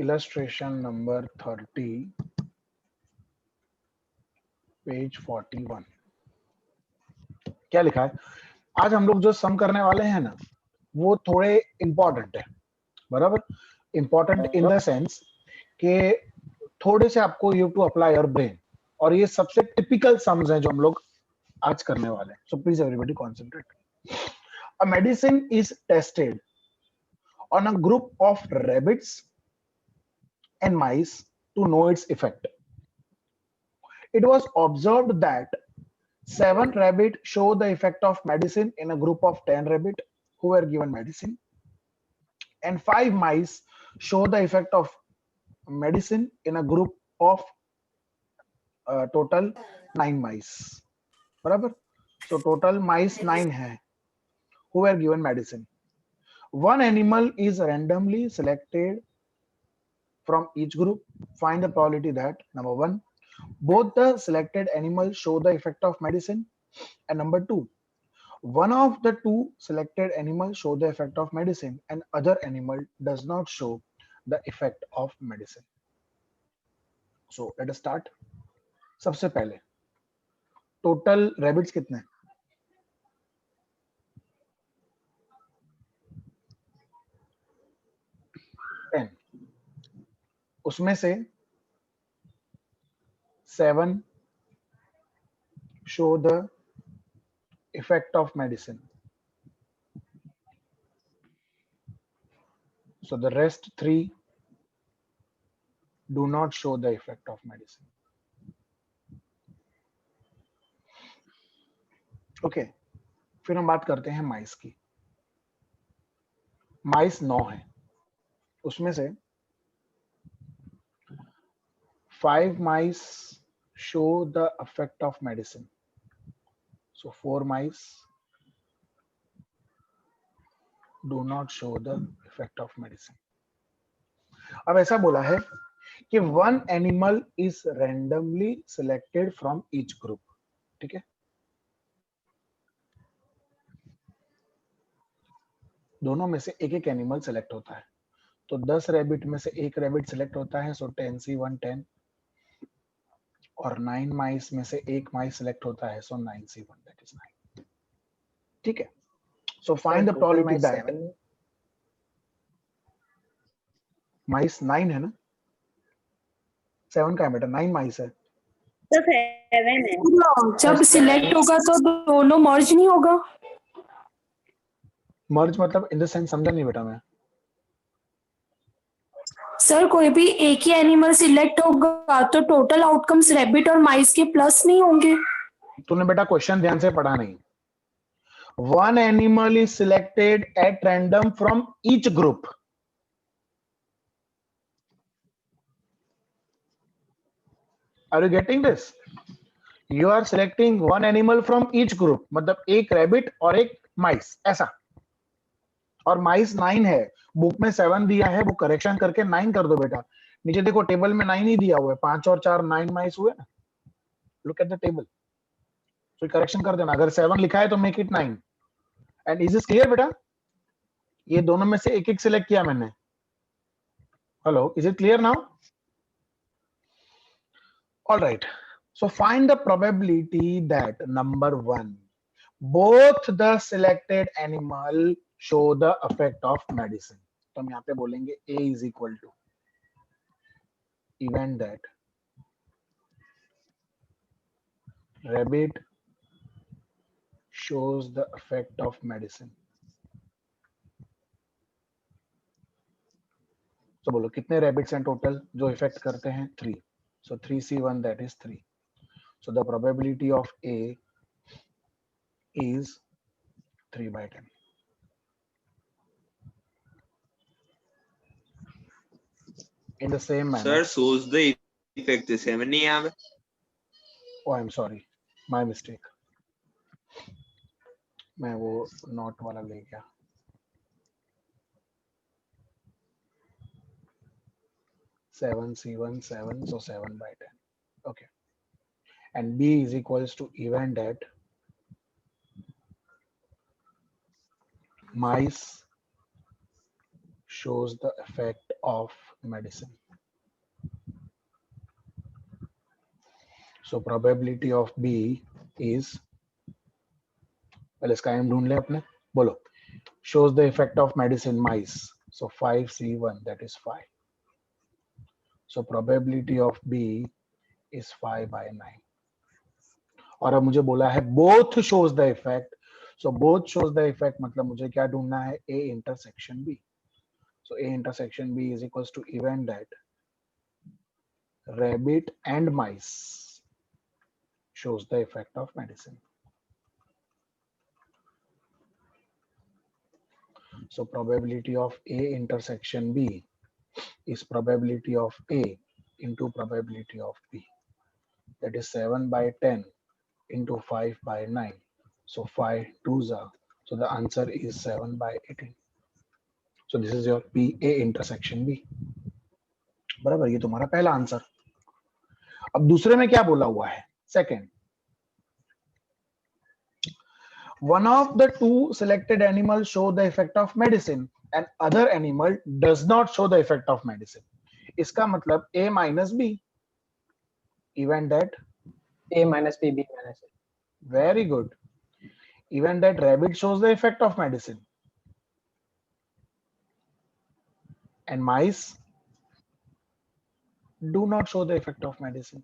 illustration number 30 page 41। क्या लिखा है? आज हम लोग जो सम करने वाले हैं ना, वो थोड़े इंपॉर्टेंट है, बराबर। इंपॉर्टेंट इन द सेंस कि थोड़े से आपको you to apply your brain, और ये सबसे टिपिकल सम्स हैं जो हम लोग आज करने वाले हैं। So please everybody concentrate. A medicine is tested on a group of rabbits and mice to know its effect. It was observed that 7 rabbits show the effect of medicine in a group of 10 rabbits who were given medicine, and 5 mice show the effect of medicine in a group of total 9 mice. बराबर? So total mice 9 है who were given medicine. One animal is randomly selected from each group. Find the probability that number 1, both the selected animals show the effect of medicine, and number 2, one of the two selected animals show the effect of medicine and other animal does not show the effect of medicine. So let us start. सबसे पहले total rabbits कितने? 10। उसमें से 7 show the effect of medicine. So the rest 3 do not show the effect of medicine. Okay, फिर हम बात करते हैं माइस की। माइस 9 है, उसमें से 5 mice show the effect of medicine. So 4 mice do not show the effect of medicine. अब ऐसा बोला है कि 1 animal is randomly selected from each group. ठीक है, दोनों में से एक एक एनिमल सेलेक्ट होता है। तो 10 रैबिट में से एक रैबिट सेलेक्ट होता है, सो 10C1 10, और 9 माइस में से एक माइस सेलेक्ट होता है, सो 9C1 दैट इज 9। ठीक है, so find the probability that mice 9 है ना, 7 का है बेटा, 9 माइस है। तो 7 है। जब सिलेक्ट होगा तो दोनों मर्ज नहीं होगा? मर्ज मतलब इन द सेंस समझा नहीं बेटा मैं। सर कोई भी एक ही एनिमल सिलेक्ट होगा तो टोटल आउटकम्स रैबिट और माइस के प्लस नहीं होंगे? तूने बेटा क्वेश्चन ध्यान से पढ़ा नहीं। 1 animal is selected at random from each group. Are you getting this? You are selecting 1 animal from each group, मतलब एक रैबिट और एक माइस, ऐसा। और माइस 9 है, बुक में 7 दिया है, वो करेक्शन करके 9 कर दो बेटा। नीचे देखो टेबल में 9 ही दिया हुआ है, 5 और 4 9 माइस हुए ना। लुक एट द टेबल, तो करेक्शन कर देना। अगर 7 लिखा है तो make it 9। And is this clear बेटा? ये दोनों में से एक एक सिलेक्ट किया मैंने। Hello, is it clear now? All right, so find the probability that number 1, both the selected animal show the effect of medicine. तो हम यहाँ पे बोलेंगे A is equal to event that rabbit shows the effect of medicine. तो बोलो कितने rabbits हैं total जो इफेक्ट करते हैं? 3. So 3C1 that is 3. So the probability of A is 3/10. In the same manner. Sir, shows the effect 7 नहीं यहाँ पे? Oh, I'm sorry, my mistake. मैं वो नोट वाला ले गया। Seven C1 7, so 7/10. Okay, and B is equals to event that mice shows the effect of medicine. So probability of B is, पहले इसका m ढूंढ ले अपने, बोलो, shows the effect of medicine mice. So 5C1, that is 5. So probability of B is 5/9. और अब मुझे बोला है both shows the effect. So both shows the effect मतलब मुझे क्या ढूंढना है, A intersection B. So A intersection B is equals to event that rabbit and mice shows the effect of medicine. So probability of A intersection B is probability of A into probability of B. That is 7/10 into 5/9. So 5 2s are. So the answer is 7/18. So this is your PA intersection B. बराबर, ये तुम्हारा पहला answer. अब दूसरे में क्या बोला हुआ है, second, one of the two selected animals show the effect of medicine and other animal does not show the effect of medicine. इसका मतलब A minus B. Event that A minus B, B minus A. very good. Event that rabbit shows the effect of medicine and mice do not show the effect of medicine.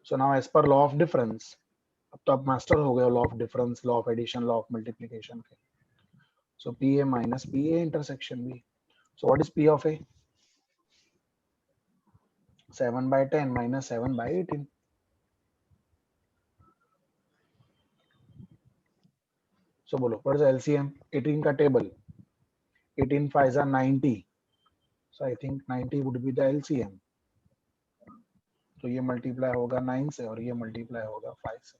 So now as per law of difference, अब तो आप master हो गए law of difference, law of addition, law of multiplication के. So PA minus PA intersection B. So what is P of A? 7/10 minus 7/18. So बोलो, what is the LCM? 18 का table. 18 5s are 90. So I think 90 would be the LCM. तो ये multiply होगा 9 से और ये multiply होगा 5 से.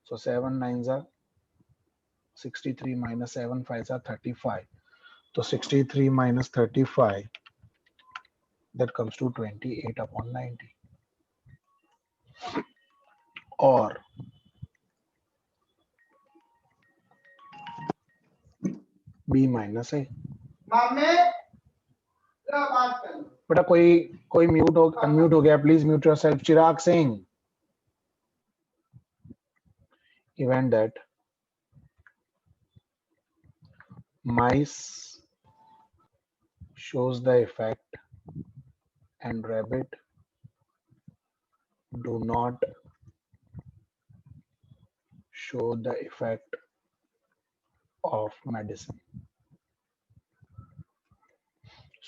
So 7 9s are 63 minus 7 5s are 35. So 63 minus 35, that comes to 28/90. Or B minus A. बेटा कोई म्यूट हो, अनम्यूट हो गया, please mute yourself. Chirag Singh. Event that mice shows the effect and rabbit do not show the effect of medicine.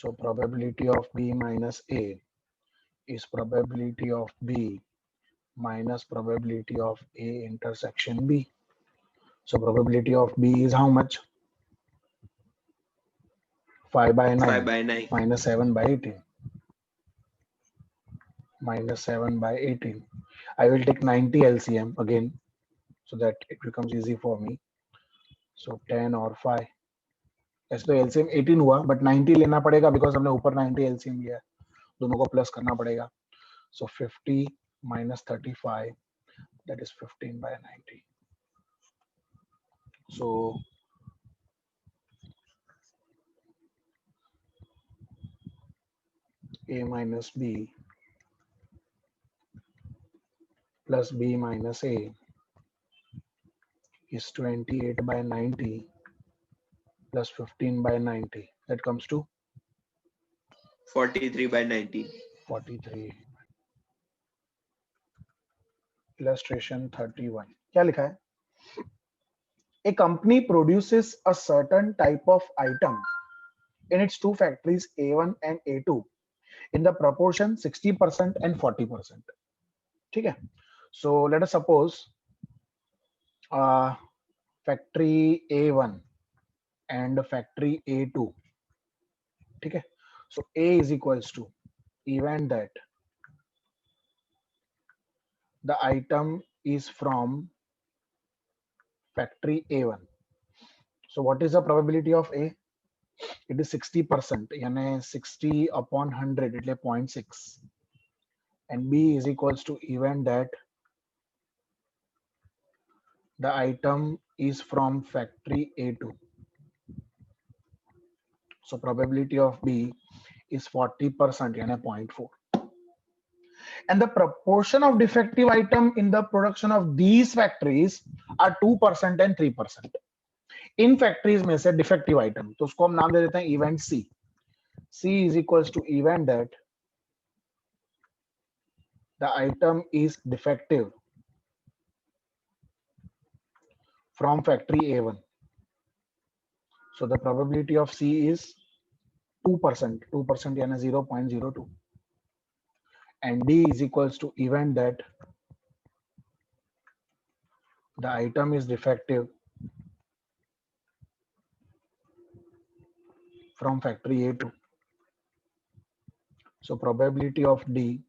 So probability of B minus A is probability of B minus probability of A intersection B. So probability of B is how much? 5/9 5/9 minus 7/18 minus 7/18. I will take 90 LCM again so that it becomes easy for me. So 10 or 5. ऐसे तो LCM 18 हुआ, but 90 लेना पड़ेगा because हमने ऊपर 90 LCM लिया है, दोनों को प्लस करना पड़ेगा. So 50 minus 35, that is 15/90. So A minus B plus B minus A is 28/90 plus 15/90. That comes to 43/19. 43. Illustration 31. क्या लिखा है? A company produces a certain type of item in its two factories A1 and A2 in the proportion 60% and 40%. ठीक है? So let us suppose factory A1 and factory A2. ठीक है? So A is equals to event that the item is from factory A1. So what is the probability of A? It is 60%, यानी 60/100 એટલે 0.6. And B is equals to event that the item is from factory A2. So probability of B is 40%, यानी 0.4. And the proportion of defective item in the production of these factories are 2% and 3%. In factories में से defective item, तो उसको हम नाम दे देते हैं event C. C is equals to event that the item is defective from factory A1. So the probability of C is 2%, 2% यानी 0.02. And D is equals to event that the item is defective from factory A2. So probability of D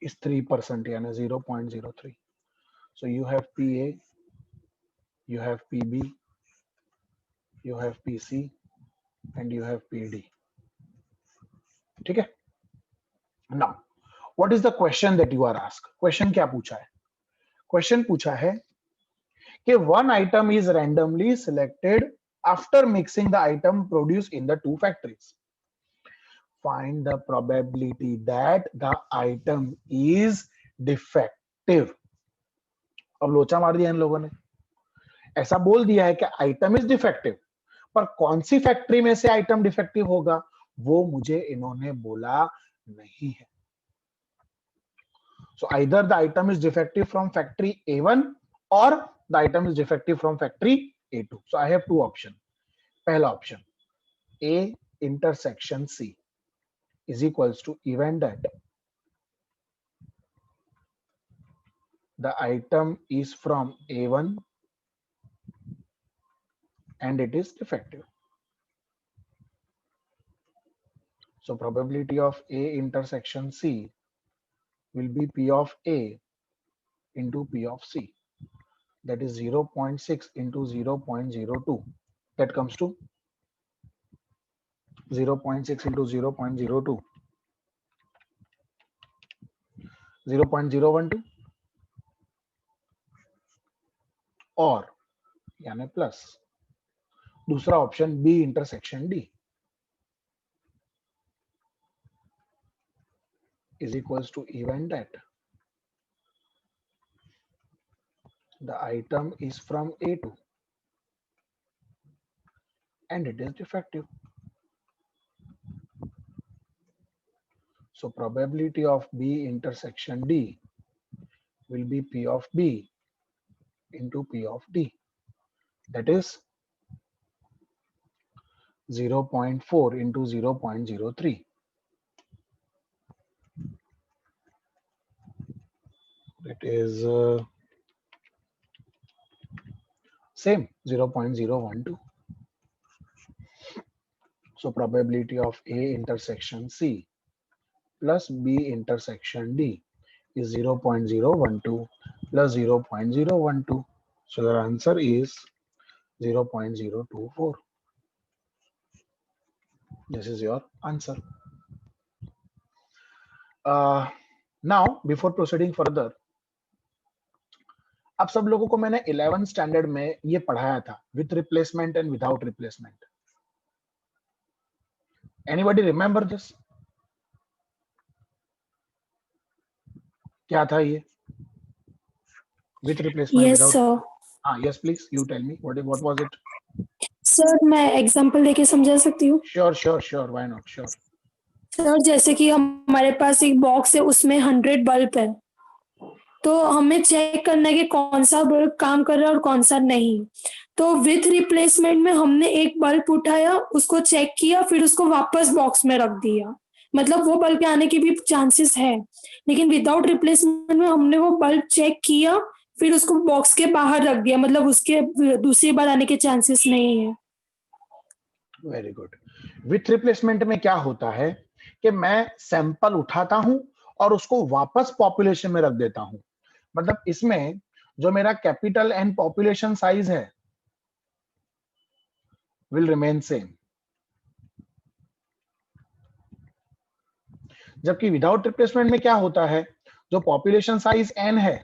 is 3%, यानी 0.03. So you have PA, you have PB, you have PC, and you have PD. ठीक है? Now, what is the question that you are asked? Question क्या पूछा है? Question पूछा है कि one item is randomly selected after mixing the item produced in the two factories. Find the probability that the item is defective. अब लोचा मार दिया इन लोगों ने. ऐसा बोल दिया है कि आइटम इज डिफेक्टिव, पर कौन सी फैक्ट्री में से आइटम डिफेक्टिव होगा वो मुझे इन्होंने बोला नहीं है. So either the item is defective from factory A1 or the item is defective from factory A2. So I have two options. पहला option, A intersection C is equals to event that the item is from A1 and it is defective. So probability of A intersection C will be P of A into P of C. That is 0.6 into 0.02. That comes to 0.6 into 0.02. 0.012 और यानी plus. दूसरा option B intersection D is equals to event that the item is from A2 and it is defective. So probability of B intersection D will be P of B into P of D. That is 0.4 into 0.03. That is same 0.012. So probability of A intersection C plus B intersection D is 0.012 plus 0.012. So the answer is 0.024. This is your answer. Now, before proceeding further, आप सब लोगों को मैंने 11th standard में ये पढ़ाया था with replacement and without replacement. Anybody remember this? क्या था ये विथ रिप्लेसमेंट यस सर. हाँ, yes please you tell me what was it? Sir मैं एग्जांपल देके समझा सकती हूँ? Sure why not. Sure sir जैसे कि हमारे पास एक बॉक्स है, उसमें 100 बल्ब है, तो हमें चेक करना है कि कौन सा बल्ब काम कर रहा है और कौन सा नहीं. तो विथ रिप्लेसमेंट में हमने एक बल्ब उठाया, उसको चेक किया, फिर उसको वापस बॉक्स में रख दिया. मतलब वो बल्ब के आने के भी चांसेस है. लेकिन विदाउट रिप्लेसमेंट में हमने वो बल्ब चेक किया, फिर उसको बॉक्स के बाहर रख दिया, मतलब उसके दूसरी बार आने के चांसेस नहीं है. Very good. विथ रिप्लेसमेंट में क्या होता है कि मैं सैंपल उठाता हूं और उसको वापस पॉपुलेशन में रख देता हूं. मतलब इसमें जो मेरा कैपिटल एंड पॉपुलेशन साइज है विल रिमेन सेम. जबकि विदाउट रिप्लेसमेंट में क्या होता है, जो पॉपुलेशन साइज n है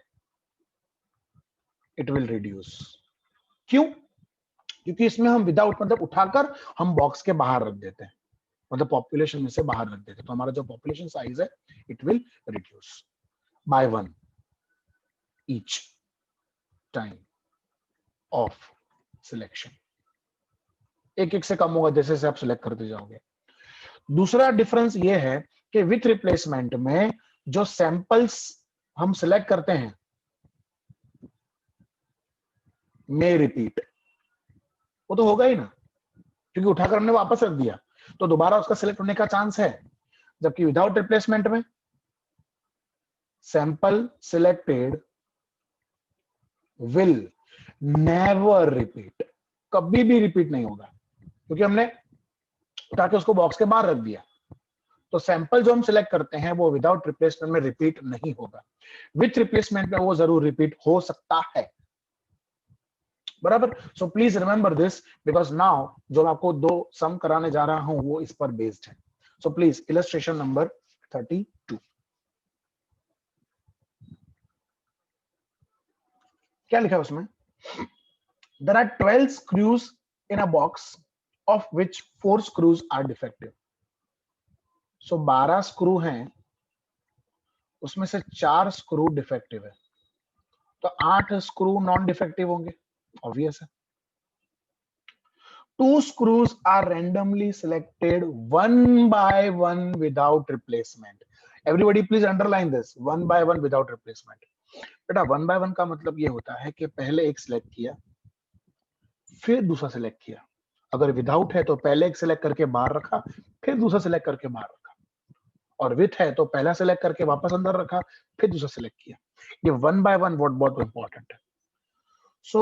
इट विल रिड्यूस। क्यों? क्योंकि इसमें हम विदाउट मतलब उठाकर हम बॉक्स के बाहर रख देते हैं, मतलब पॉपुलेशन में से बाहर रख देते हैं, तो हमारा जो पॉपुलेशन साइज है it will reduce by 1 each time of selection. एक एक से कम होगा जैसे जैसे आप सिलेक्ट करते जाओगे। दूसरा डिफरेंस ये है कि विथ रिप्लेसमेंट में जो सैंपल्स हम सिलेक्ट करते हैं मे रिपीट, वो तो होगा ही ना, क्योंकि उठाकर हमने वापस रख दिया तो दोबारा उसका सिलेक्ट होने का चांस है। जबकि विदाउट रिप्लेसमेंट में sample selected will never repeat, कभी भी रिपीट नहीं होगा, क्योंकि हमने उठा के उसको बॉक्स के बाहर रख दिया। तो सैंपल जो हम सिलेक्ट करते हैं वो विदाउट रिप्लेसमेंट में रिपीट नहीं होगा, विथ रिप्लेसमेंट में वो जरूर रिपीट हो सकता है, बराबर। So please remember this, because now जो मैं आपको दो सम कराने जा रहा हूं वो इस पर बेस्ड है। सो प्लीज इलस्ट्रेशन नंबर 32, क्या लिखा है उसमें? There are 12 screws in a box of which 4 screws are defective. So 12 screw हैं, उसमें से 4 स्क्रू डिफेक्टिव है, तो 8 स्क्रू नॉन डिफेक्टिव होंगे, ऑब्वियस है। 2 screws are randomly selected one by one without replacement. Everybody please underline this, one by one without replacement. बेटा one by one का मतलब ये होता है कि पहले एक सिलेक्ट किया फिर दूसरा सिलेक्ट किया। अगर विदाउट है तो पहले एक सिलेक्ट करके बाहर रखा फिर दूसरा सिलेक्ट करके बाहर रखा, और विथ है तो पहला सिलेक्ट करके वापस अंदर रखा फिर दूसरा सिलेक्ट किया। ये वन बाय वन बहुत इंपॉर्टेंट है। So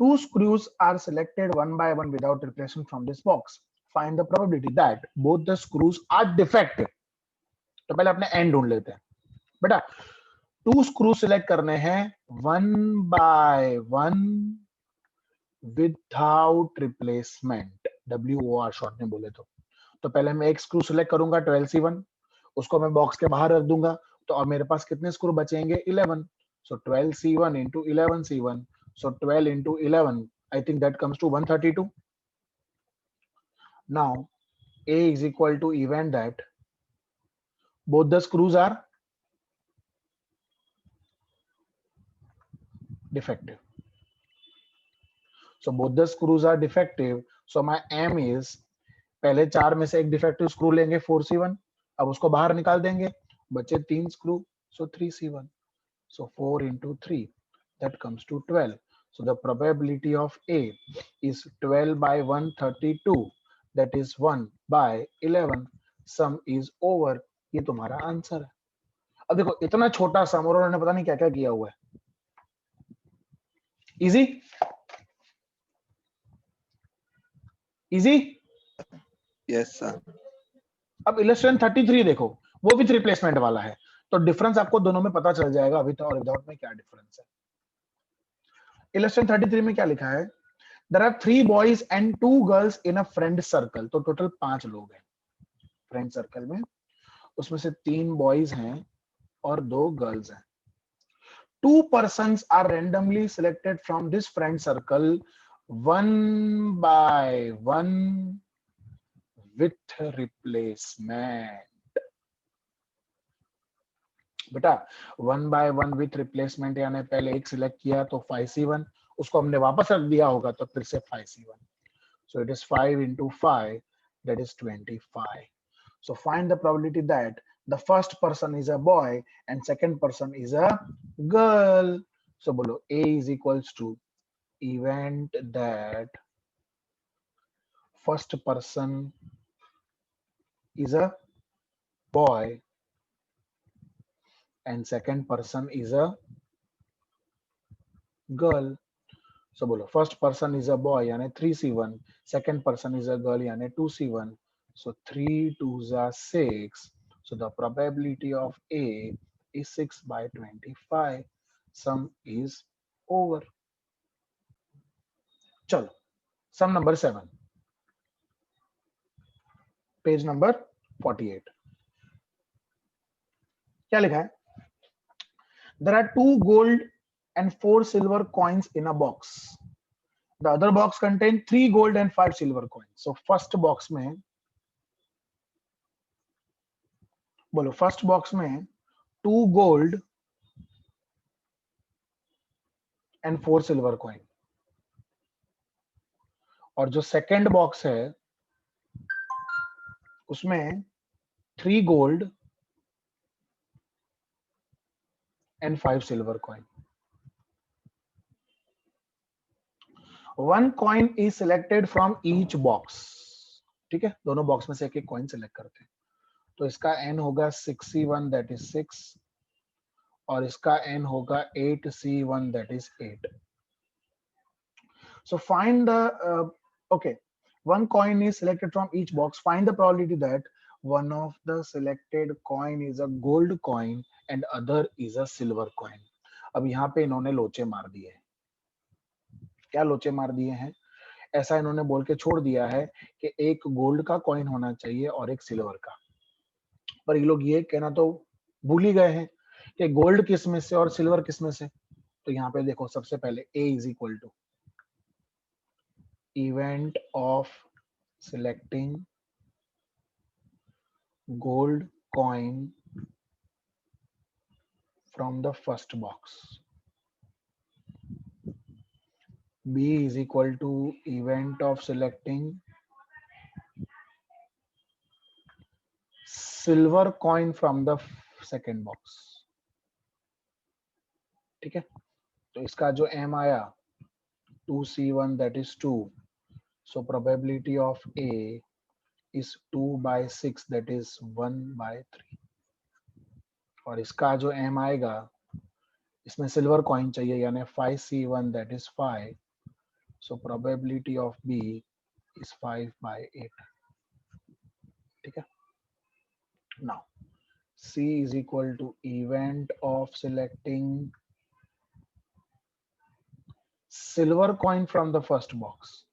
2 screws are selected one by one without replacement from this box. Find the probability that both the screws are defective. तो पहले अपने एंड ढूंढ लेते हैं बेटा। 2 स्क्रू सिलेक्ट करने हैं one by one without replacement, WOR short में बोले तो पहले मैं एक स्क्रू सिलेक्ट करूंगा 12C1, उसको मैं बॉक्स के बाहर रख दूंगा, तो अब मेरे पास कितने स्क्रू बचेंगे? 11। So 12C1 into 11C1, so 12 into 11, I think that comes to 132. Now A is equal to event that both the screws are defective. So both the screws are defective. So my M is, पहले 4 में से एक defective screw लेंगे 4C1, अब उसको बाहर निकाल देंगे, बचे 3 screw, so 3C1. So 4 into 3, that comes to 12. So the probability of A is 12 by 132, that is 1 by 11. Sum is over. ये तुम्हारा आंसर है। अब देखो इतना छोटा सम और उन्होंने पता नहीं क्या क्या किया हुआ है। Easy easy. Yes sir. अब इलस्ट्रेशन 33 देखो, वो विथ रिप्लेसमेंट वाला है, तो डिफरेंस आपको दोनों में पता चल जाएगा विथ और विदाउट में क्या डिफरेंस है। इलस्ट्रेशन 33 में क्या लिखा है? There are 3 boys and 2 girls in a friend circle. तो टोटल 5 लोग हैं फ्रेंड सर्कल में, उसमें से 3 बॉयज हैं और 2 गर्ल्स हैं। 2 persons are randomly selected from this friend circle one by one with replacement. बेटा 1 by 1 with replacement यानी पहले एक सिलेक्ट किया तो 5C1, उसको हमने वापस रख दिया होगा तो फिर से 5C1. So it is 5 into 5, that is 25. So find the probability that the first person is a boy and second person is a girl. So bolo A is equals to event that first person is a boy and second person is a girl. So bolo first person is a boy यानी 3C1, second person is a girl यानी 2C1. So 3 2s are 6. So the probability of A is 6 by 25. Sum is over. चलो sum number 7, page number 48. क्या लिखा है? There are 2 gold and 4 silver coins in a box. The other box contained 3 gold and 5 silver coins. So first box में बोलो, first box में 2 gold and 4 silver coin, और जो second box है उसमें 3 gold and 5 silver coin. 1 coin is selected from each box. ठीक है, दोनों बॉक्स में से एक एक कॉइन सिलेक्ट करते हैं. तो इसका n होगा 6c1 दैट इज 6, और इसका n होगा 8c1 that is 8. So find the okay, 1 coin is selected from each box. Find the probability that one of the selected coin is a gold coin and other is a silver coin. अब यहाँ पे इन्होंने लोचे मार दिए हैं. क्या लोचे मार दिए हैं? ऐसा इन्होंने बोल के छोड़ दिया है कि एक गोल्ड का कॉइन होना चाहिए और एक सिल्वर का. पर ये लोग ये कहना तो भूल ही गए हैं कि गोल्ड किस में से और सिल्वर किस में से. तो यहाँ पे देखो, सबसे पहले A is equal to event of selecting gold coin from the first box. B is equal to event of selecting silver coin from the second box. ठीक है, तो इसका जो M आया 2c1 that is 2. So probability of A is 2 by 6 that is 1 by 3. और इसका जो M आएगा, इसमें सिल्वर कॉइन चाहिए यानी 5c1 that is 5. So probability of B is 5 by 8. ठीक है. Now C is equal to event of selecting silver coin from the first box.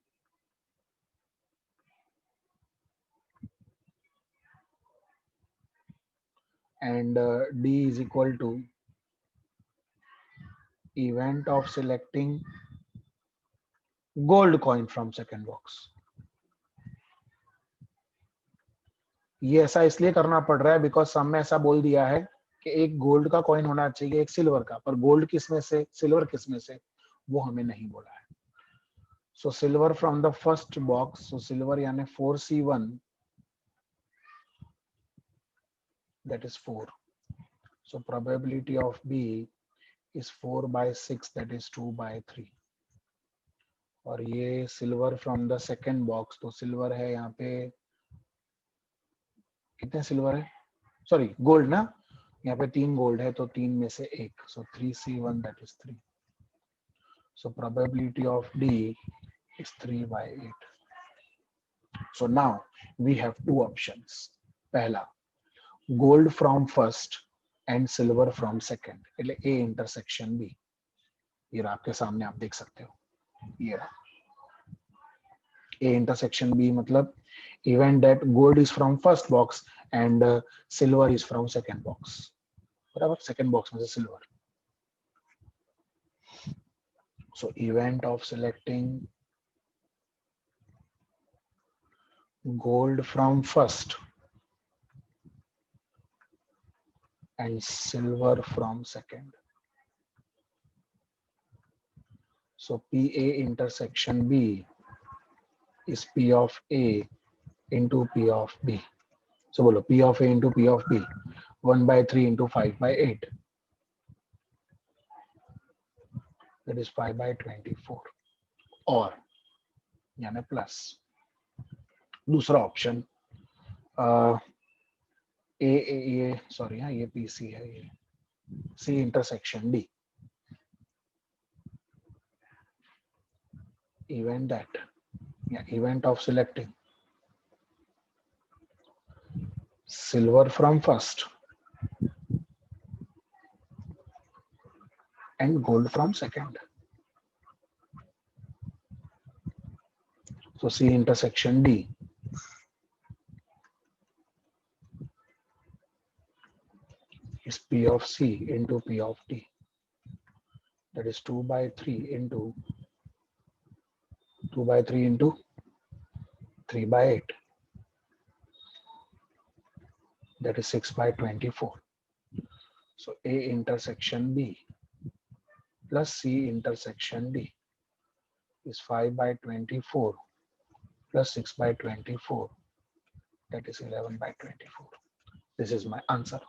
And D is equal to event of selecting gold coin from second box. ये ऐसा इसलिए करना पड़ रहा है because some में ऐसा बोल दिया है कि एक गोल्ड का कॉइन होना चाहिए, एक सिल्वर का, पर गोल्ड किस में से, सिल्वर किस में से, वो हमें नहीं बोला है. So silver from the first box, so silver यानी 4c1 that is 4. So probability of B is 4 by 6 that is 2 by 3. और ये silver from the second box, तो सिल्वर है यहाँ पे कितने सिल्वर है, सॉरी गोल्ड ना, यहाँ पे 3 गोल्ड है तो 3 में से 1. सो 3c1 that is 3. So probability of D is 3 by 8. So now we have 2 options. पहला gold from first and silver from second, એટલે A intersection B. ये आपके सामने आप देख सकते हो, ये रहा A intersection B, मतलब event that gold is from first box and silver is from second box. बराबर, second box में से silver. So event of selecting gold from first and silver from second. So PA intersection B is P of A into P of B. So बोलो P of A into P of B, 1 by 3 into 5 by 8. That is 5 by 24. और यानी plus दूसरा option ये sorry, हाँ ये PC है, ये C intersection D. Event that, event of selecting silver from first and gold from second. So C intersection D is P of C into P of D. that is 2 by 3 into 2 by 3 into 3 by 8, that is 6 by 24. So A intersection B plus C intersection D is 5 by 24 plus 6 by 24, that is 11 by 24. This is my answer.